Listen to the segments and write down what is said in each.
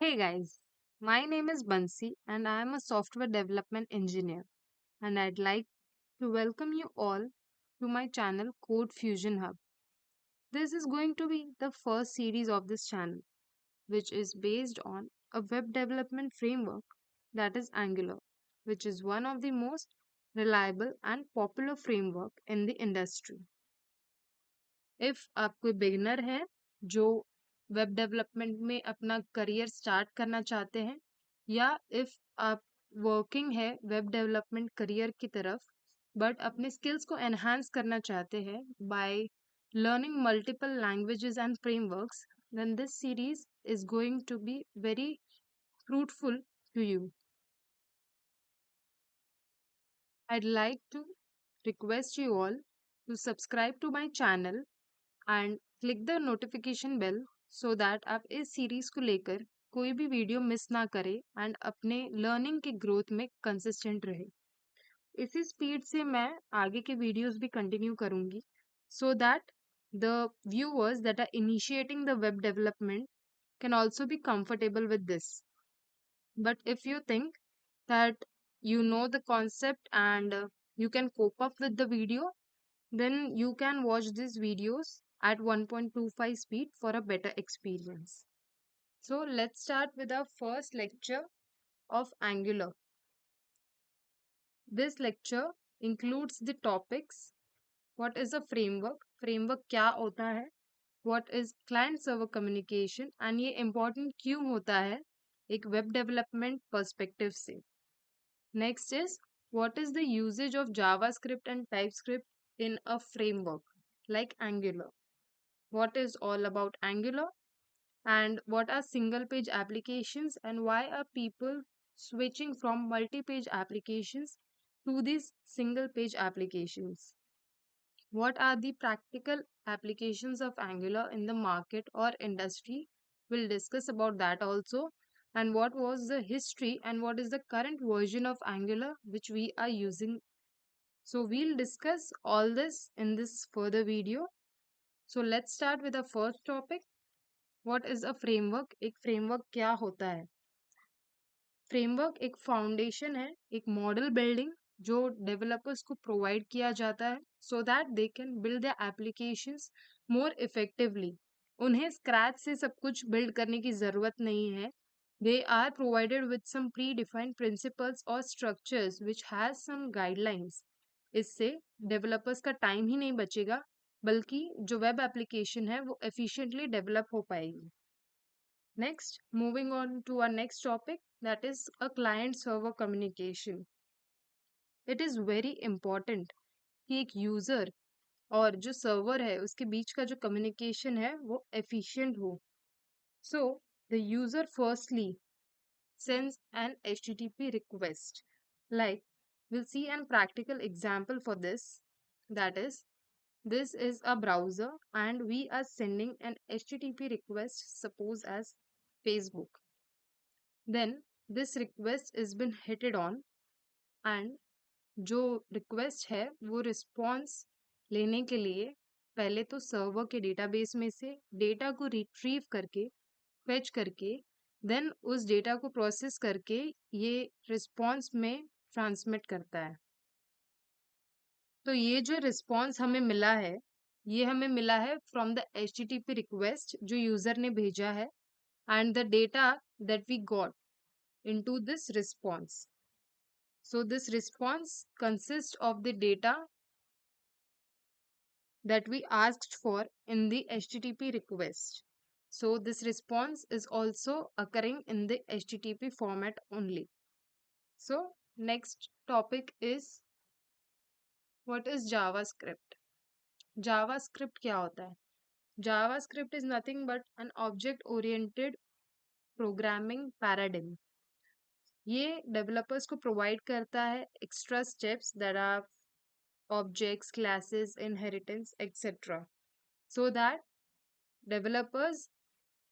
Hey guys, my name is Bansi and I am a software development engineer and I'd like to welcome you all to my channel Code Fusion Hub. This is going to be the first series of this channel which is based on a web development framework that is Angular, which is one of the most reliable and popular framework in the industry. If आप कोई beginner है जो web development में अपना career start करना चाहते हैं या इफ आप वर्किंग है वेब डेवलपमेंट करियर की तरफ बट अपने स्किल्स को एनहांस करना चाहते हैं by learning multiple languages and frameworks then this series is going to be very fruitful to you. I'd like to request you all to subscribe to my channel and click the notification bell so that आप इस series को लेकर कोई भी video miss ना करें and अपने learning के ग्रोथ में कंसिस्टेंट रहे। इसी स्पीड से मैं आगे के वीडियोस भी कंटिन्यू करूंगी so that the viewers that are initiating the web development can also be comfortable with this. But if you think that you know the concept and you can cope up with the video, then you can watch these videos at 1.25 speed for a better experience. So let's start with our first lecture of Angular. This lecture includes the topics: what is a framework, framework क्या होता है, what is client server communication and ये important क्यों होता है एक web development perspective से. Next is what is the usage of JavaScript and TypeScript in a framework like Angular. What is all about Angular and what are single page applications and why are people switching from multi page applications to these single page applications. What are the practical applications of Angular in the market or industry? We'll discuss about that also. And what was the history and what is the current version of Angular which we are using. So we'll discuss all this in this further video. So let's start with the first topic. What is a framework? एक framework क्या होता है? Framework एक foundation है, एक model building जो developers को provide किया जाता है so that they can build their applications more effectively. उन्हें स्क्रैच से सब कुछ बिल्ड करने की ज़रूरत नहीं है. They are provided with some predefined principles और structures which has some guidelines. इससे डेवलपर्स का टाइम ही नहीं बचेगा बल्कि जो वेब एप्लीकेशन है वो एफिशिएंटली डेवलप हो पाएगी. Next, moving on to our next topic, that is a client server communication. It is very important कि एक यूजर और जो सर्वर है उसके बीच का जो कम्युनिकेशन है वो efficient हो. So the user firstly sends an HTTP request. Like we'll see an practical example for this. That is, this is a browser and we are sending an HTTP request, suppose as Facebook. Then this request is been hitted on and जो request है वो response लेने के लिए पहले तो server के database में से डेटा को रिट्रीव करके फेच करके देन उस डेटा को प्रोसेस करके ये रिस्पॉन्स में ट्रांसमिट करता है. तो ये जो रिस्पॉन्स हमें मिला है ये हमें मिला है फ्रॉम द HTTP रिक्वेस्ट जो यूजर ने भेजा है and the data that we got into this response. So this response consists of the data that we asked for in the HTTP request. So this response is also occurring in the HTTP format only. So next topic is what is JavaScript. JavaScript क्या होता है? JavaScript is nothing but an object oriented programming paradigm. ये developers को provide करता है extra steps that are objects, classes, inheritance, etc. So that developers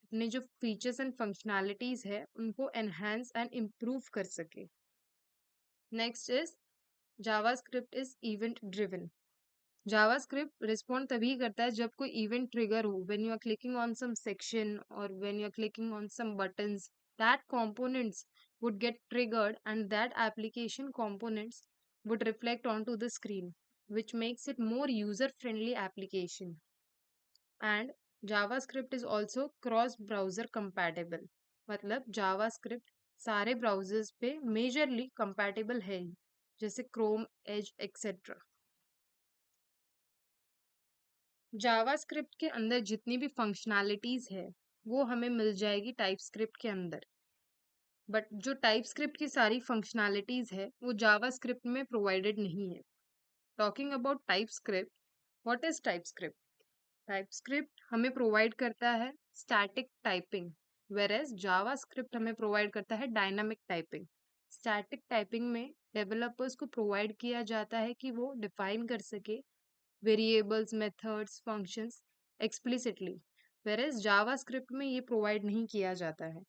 अपने जो features and functionalities है उनको एनहांस एंड इम्प्रूव कर सके. Next is JavaScript is event driven. JavaScript respond तभी करता है जब कोई इवेंट ट्रिगर हो, when you are clicking on some section और when you are clicking on some buttons that components would get triggered and that application components would reflect onto the screen, which makes it more user friendly application. And JavaScript is also cross browser compatible, मतलब JavaScript सारे browsers पे majorly compatible है ही, जैसे Chrome, as etcetera. JavaScript के अंदर जितनी भी functionalities है वो हमें मिल जाएगी टाइपस्क्रिप्ट के अंदर, बट जो टाइपस्क्रिप्ट की सारी फंक्शनैलिटीज है वो जावास्क्रिप्ट में प्रोवाइडेड नहीं है. Talking about TypeScript, what is TypeScript? TypeScript हमें प्रोवाइड करता है स्टैटिक टाइपिंग, वेरएज जावास्क्रिप्ट हमें प्रोवाइड करता है डायनामिक टाइपिंग. स्टैटिक टाइपिंग में डेवलपर्स को प्रोवाइड किया जाता है कि वो डिफाइन कर सके variables, methods, functions explicitly, whereas JavaScript में ये प्रोवाइड नहीं किया जाता है.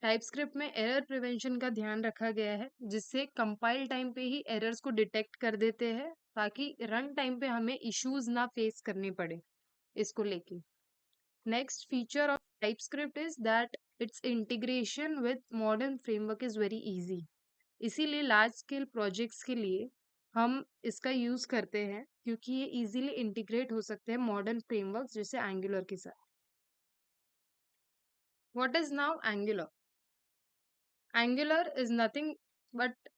टाइपस्क्रिप्ट में एरर प्रिवेंशन का ध्यान रखा गया है, जिससे कंपाइल टाइम पे ही एरर्स को डिटेक्ट कर देते हैं ताकि रन टाइम पे हमें इश्यूज ना फेस करने पड़े इसको लेके. Next feature of TypeScript is that it's integration with modern framework is very easy. इसीलिए लार्ज स्केल प्रोजेक्ट्स के लिए हम इसका यूज करते हैं क्योंकि ये इजीली इंटीग्रेट हो सकते हैं मॉडर्न फ्रेमवर्क जैसे एंगुलर के साथ. What is now angular? Angular is nothing but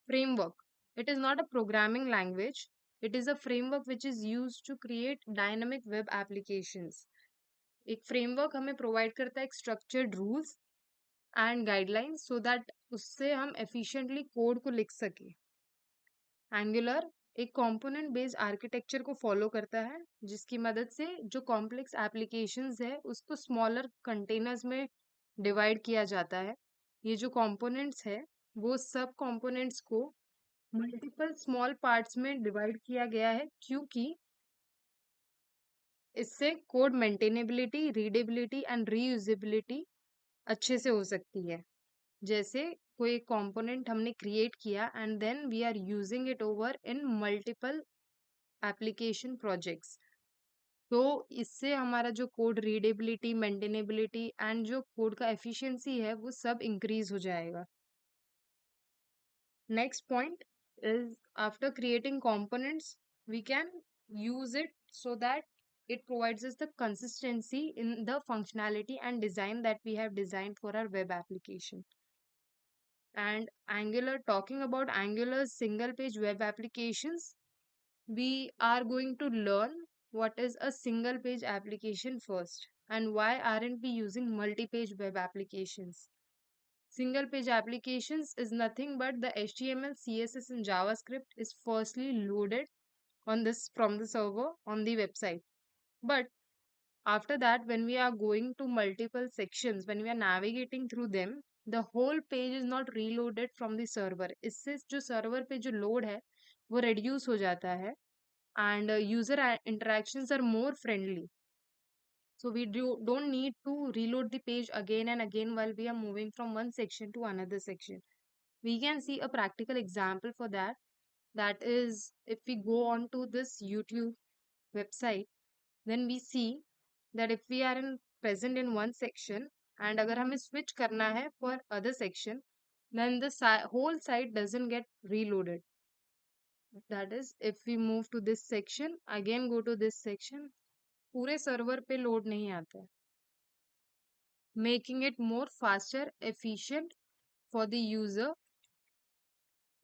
framework. It is not a programming language. It is a framework which is used to create dynamic web applications. एक framework हमें provide करता है एक structured rules and guidelines so that उससे हम efficiently code को लिख सके. Angular एक component based architecture को follow करता है जिसकी मदद से जो complex applications है उसको smaller containers में divide किया जाता है. ये जो components है वो सब components को मल्टीपल स्मॉल पार्ट्स में डिवाइड किया गया है क्योंकि इससे code maintainability, readability and reusability अच्छे से हो सकती है. जैसे कोई कंपोनेंट हमने क्रिएट किया and then we are using it over in multiple application projects, तो इससे हमारा जो कोड रीडेबिलिटी, मेंटेनेबिलिटी एंड जो कोड का एफिशिएंसी है वो सब इंक्रीज हो जाएगा. Next point is after creating components, we can use it so that it provides us the consistency in the functionality and design that we have designed for our web application. And Angular, talking about Angular's single page web applications, we are going to learn what is a single page application first and why aren't we using multi page web applications. Single page applications is nothing but the HTML, CSS, and JavaScript is firstly loaded on this from the server on the website. But after that, when we are going to multiple sections, when we are navigating through them, the whole page is not reloaded from the server. इससे जो server पे जो load है वो reduce हो जाता है and user interactions are more friendly. So we don't need to reload the page again and again while we are moving from one section to another section. We can see a practical example for that. That is, if we go on to this YouTube website, then we see that if we are present in one section and अगर हमें switch करना है for other section, then the whole site doesn't get reloaded. That is, if we move to this section, again go to this section, पूरे server पे load नहीं आता है, making it more faster, efficient for the user.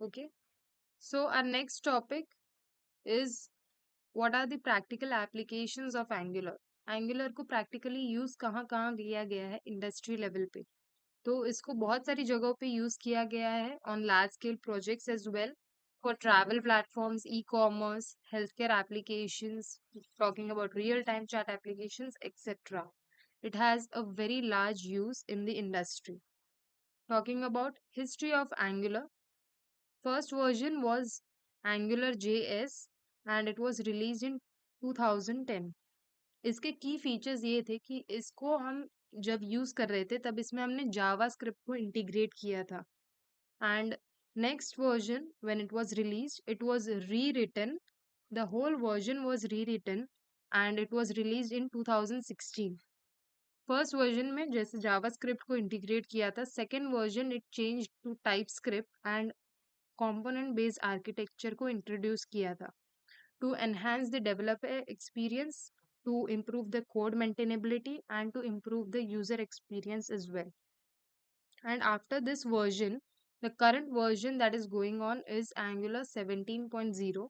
Okay, so our next topic is what are the practical applications of Angular. Angular को practically use कहाँ कहाँ किया गया है इंडस्ट्री लेवल पे, तो इसको बहुत सारी जगहों पे यूज किया गया है on large scale projects as well, for travel platforms, e-commerce, healthcare applications, talking about real-time chat applications, etc. It has a very large use in the industry. Talking about history of Angular, first version was Angular JS and it was released in 2010. इसके की features ये थे कि इसको हम जब use कर रहे थे तब इसमें हमने जावा स्क्रिप्ट को इंटीग्रेट किया था. And next version when it was released it was rewritten, the whole version was rewritten and it was released in 2016. First version में जैसे जावास्क्रिप्ट को इंटीग्रेट किया था, second version it change to TypeScript and component based architecture को introduce किया था to enhance the developer experience, to improve the code maintainability, and to improve the user experience as well. And after this version, the current version that is going on is Angular 17.0,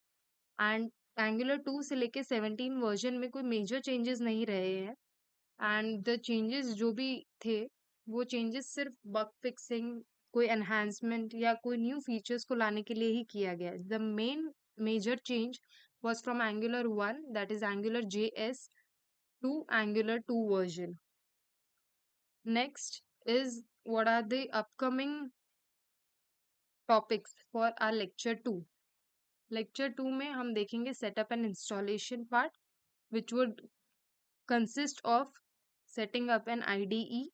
and Angular 2 से लेके 17 version में कोई major changes नहीं रहे हैं. And the changes जो भी थे, वो चेंजेस सिर्फ बग फिक्सिंग, कोई एनहांसमेंट या कोई न्यू फीचर्स को लाने के लिए ही किया गया है. The main major change was from Angular 1, that is Angular JS, to Angular 2 version. Next is what are the upcoming topics for our lecture 2. Lecture 2 में हम देखेंगे setup and installation part, which would consist of setting up an IDE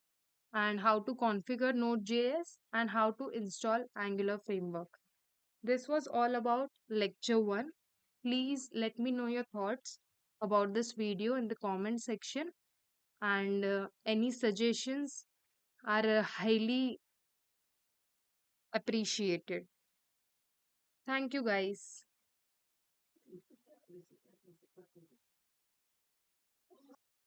and how to configure Node.js and how to install Angular framework. This was all about lecture 1. Please let me know your thoughts about this video in the comment section, and any suggestions are highly appreciated. Thank you, guys.